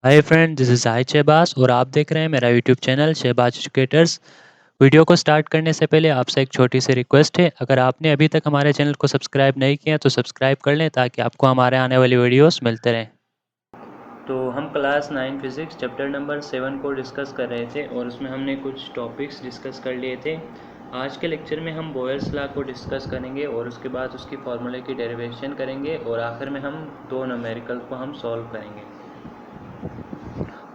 Hi friend, this is Sahid Shahbaz और आप देख रहे हैं मेरा YouTube channel Shahbaz educators. Video को स्टार्ट करने से पहले आपसे एक छोटी सी रिक्वेस्ट है, अगर आपने अभी तक हमारे चैनल को सब्सक्राइब नहीं किया तो सब्सक्राइब कर लें ताकि आपको हमारे आने वाली वीडियोस मिलते रहें। तो हम क्लास 9 फिज़िक्स चैप्टर नंबर 7 को डिस्कस कर रहे थे और उसमें हमने कुछ टॉपिक्स डिस्कस कर लिए थे। आज के लेक्चर में हम बोयल्स लॉ को डिस्कस करेंगे और उसके बाद उसकी फार्मूले की डेरिवेशन करेंगे और आखिर में हम दो न्यूमेरिकल को हम सॉल्व करेंगे।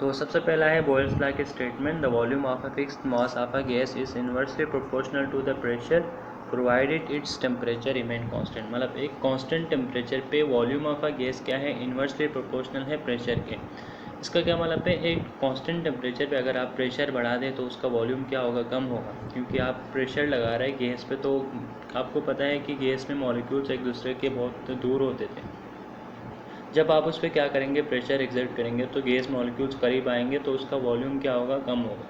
तो सबसे पहला है बोयल्स लॉ के statement, the volume of a fixed mass of a gas is inversely proportional to the pressure provided its temperature remain constant. मतलब एक कांस्टेंट टेम्परेचर पे वॉल्यूम ऑफ अ गैस क्या है, इनवर्सली प्रोपोर्शनल है pressure के। इसका क्या मतलब है, एक कांस्टेंट टेम्परेचर पे अगर आप प्रेशर बढ़ा दें तो उसका वॉल्यूम क्या होगा, कम होगा, क्योंकि आप प्रेशर लगा रहे हैं गैस पे। तो आपको पता है कि गैस में मॉलिक्यूल्स एक दूसरे के बहुत दूर होते थे। जब आप उस पर क्या करेंगे, प्रेशर एक्सर्ट करेंगे तो गैस मॉलिक्यूल्स करीब आएंगे तो उसका वॉल्यूम क्या होगा, कम होगा।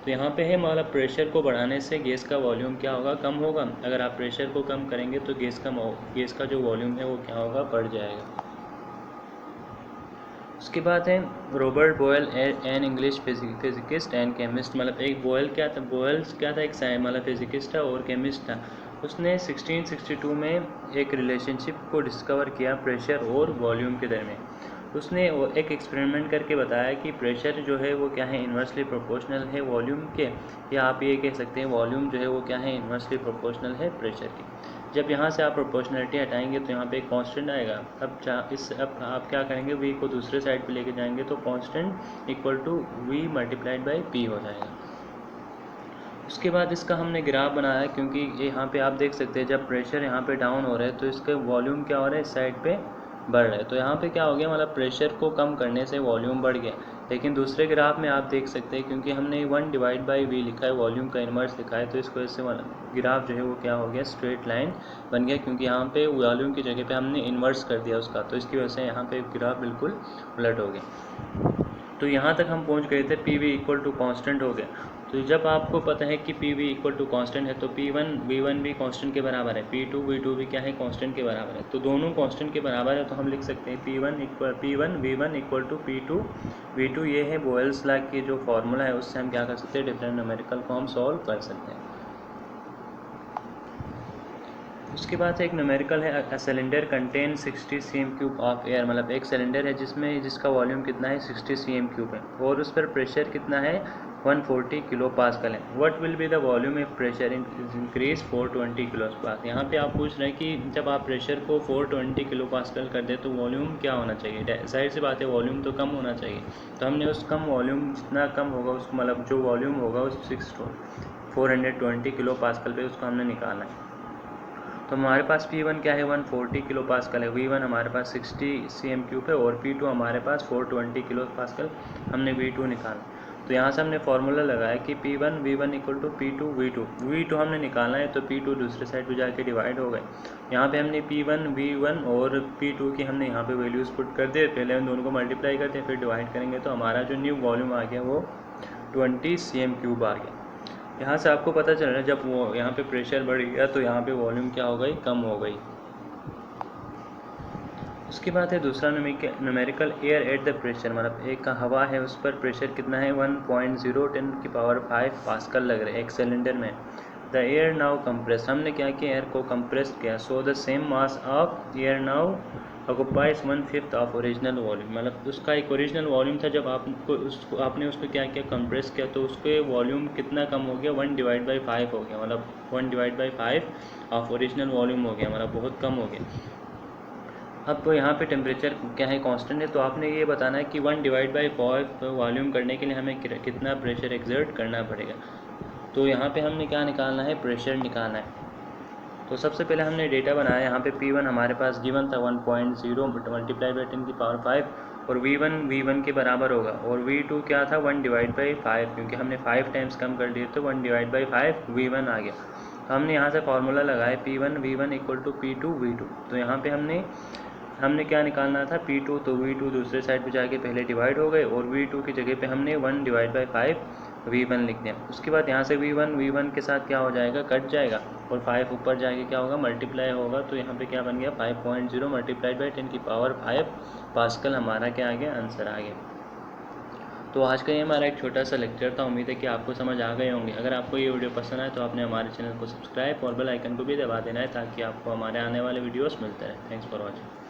तो यहाँ पे है मतलब प्रेशर को बढ़ाने से गैस का वॉल्यूम क्या होगा, कम होगा। अगर आप प्रेशर को कम करेंगे तो गैस का जो वॉल्यूम है वो क्या होगा, बढ़ जाएगा। उसके बाद है Robert Boyle an English physicist and chemist. मतलब एक बॉयल क्या था, बॉयल्स क्या था, एक मतलब फिजिकिस्ट था और केमिस्ट था। उसने 1662 में एक रिलेशनशिप को डिस्कवर किया प्रेशर और वॉल्यूम के दरमियान। उसने एक एक्सपेरिमेंट करके बताया कि प्रेशर जो है वो क्या है, इन्वर्सली प्रोपोर्शनल है वॉल्यूम के, या आप ये कह सकते हैं वॉल्यूम जो है वो क्या है, इन्वर्सली प्रोपोर्शनल है प्रेशर के। जब यहाँ से आप प्रोपोर्शनलिटी हटाएंगे तो यहाँ पे एक कांस्टेंट आएगा। अब आप क्या करेंगे, वी को दूसरे साइड पे लेके जाएंगे तो constant equal to V multiplied by P हो जाएगा। उसके बाद इसका हमने ग्राफ बनाया, क्योंकि यहाँ पे आप देख सकते हैं जब प्रेशर यहाँ पे डाउन हो रहा है तो इसका वॉल्यूम क्या हो रहा है, इस साइड पे बढ़ रहा है। तो यहाँ पे क्या हो गया, मतलब प्रेशर को कम करने से वॉल्यूम बढ़ गया। लेकिन दूसरे ग्राफ में आप देख सकते हैं, क्योंकि हमने 1 डिवाइड बाई वी लिखा है, वॉल्यूम का इन्वर्स लिखा है, तो इस वजह से ग्राफ जो है वो क्या हो गया, स्ट्रेट लाइन बन गया, क्योंकि यहाँ पे वॉल्यूम की जगह पे हमने इन्वर्स कर दिया उसका। तो इसकी वजह से यहाँ पे ग्राफ बिल्कुल उलट हो गया। तो यहाँ तक हम पहुँच गए थे, P V equal to constant हो गया। तो जब आपको पता है कि P V equal to constant है तो पी वन वी वन भी कॉन्स्टेंट के बराबर है, पी टू वी टू भी क्या है, कॉन्स्टेंट के बराबर है। तो दोनों कॉन्स्टेंट के बराबर है तो हम लिख सकते हैं P one V one equal to P two V two. ये है बॉयल्स लॉ की जो फॉर्मूला है, उससे हम क्या कर सकते हैं, डिफरेंट न्यूमेरिकल को हम सॉल्व कर सकते हैं। उसके बाद एक न्यूमेरिकल है, a cylinder contain 60 cm³ of air. मतलब एक सिलेंडर है जिसका वॉल्यूम कितना है, 60 cm³ है और उस पर प्रेशर कितना है, 140 किलो पास्कल है। What will be the volume if pressure increase 420 kilo pascal. यहाँ पे आप पूछ रहे हैं कि जब आप प्रेशर को 420 किलो पास्कल कर दे तो वॉल्यूम क्या होना चाहिए। जाहिर सी बात है वॉल्यूम तो कम होना चाहिए। तो हमने उस कम वॉल्यूम जितना कम होगा उस मतलब जो वॉल्यूम होगा उस 420 किलो पास्कल पे उसको हमने निकालना है। तो हमारे पास P1 क्या है, 140 किलो पास्कल है, V1 हमारे पास 60 cm³ है और P2 हमारे पास 420 किलो पास्कल। हमने V2 निकाला। तो यहाँ से हमने फार्मूला लगाया कि P1 V1 equal to P2 V2। V2 हमने निकालना है तो P2 दूसरे साइड पे जाके डिवाइड हो गए। यहाँ पे हमने P1 V1 और P2 की हमने यहाँ पे वैल्यूज़ पुट कर दिए। पहले हम दोनों को मल्टीप्लाई करते हैं, फिर डिवाइड करेंगे तो हमारा जो न्यू वॉल्यूम आ गया वो 20 cm³ आ गया। यहाँ से आपको पता चल रहा है जब वो यहाँ पे प्रेशर बढ़ गया तो यहाँ पे वॉल्यूम क्या हो गई, कम हो गई। उसके बाद है दूसरा numerical, air at the pressure. मतलब एक हवा है उस पर प्रेशर कितना है, 1.010 की पावर 5 पास्कल लग रहे हैं एक सिलेंडर में। द एयर नाउ कंप्रेस, हमने क्या किया, एयर को कंप्रेस किया। So the same mass of air now occupies 1/5 of original volume. मतलब उसका एक ओरिजिनल वॉल्यूम था, जब आपने उसको क्या किया, कंप्रेस किया, तो उसके वॉल्यूम कितना कम हो गया, 1/5 हो गया। मतलब 1/5 ऑफ ओरिजिनल वॉल्यूम हो गया, मतलब बहुत कम हो गया। अब तो यहाँ पे टेम्परेचर क्या है, कांस्टेंट है, तो आपने ये बताना है कि 1/5 वॉल्यूम करने के लिए हमें कितना प्रेशर एक्सर्ट करना पड़ेगा। तो यहाँ पे हमने क्या निकालना है, प्रेशर निकालना है। तो सबसे पहले हमने डेटा बनाया। यहाँ पे P1 हमारे पास गिवन था 1.0 मल्टीप्लाई बाई 10 की पावर 5 और V1 के बराबर होगा और V2 क्या था, 1/5, क्योंकि हमने 5 टाइम्स कम कर दिए तो 1/5 V1 आ गया। तो हमने यहाँ से फार्मूला लगाया P1 V1 equal to P2 V2। तो यहाँ पे हमने क्या निकालना था, P2, तो V2 दूसरे साइड पे जाके पहले डिवाइड हो गए और V2 की जगह पे हमने 1/5 V1 लिख दिया। उसके बाद यहाँ से V1 के साथ क्या हो जाएगा, कट जाएगा और 5 ऊपर जाके क्या होगा, मल्टीप्लाई होगा। तो यहाँ पे क्या बन गया, 5.0 मल्टीप्लाइड बाई 10 की पावर 5 पास्कल हमारा क्या आ गया, आंसर आ गया। तो आज का ये हमारा एक छोटा सा लेक्चर था। उम्मीद है कि आपको समझ आ गए होंगे। अगर आपको ये वीडियो पसंद आए तो आपने हमारे चैनल को सब्सक्राइब और बेल आइकन को भी दबा देना है ताकि आपको हमारे आने वाले वीडियोस मिलते रहें। Thanks for watching.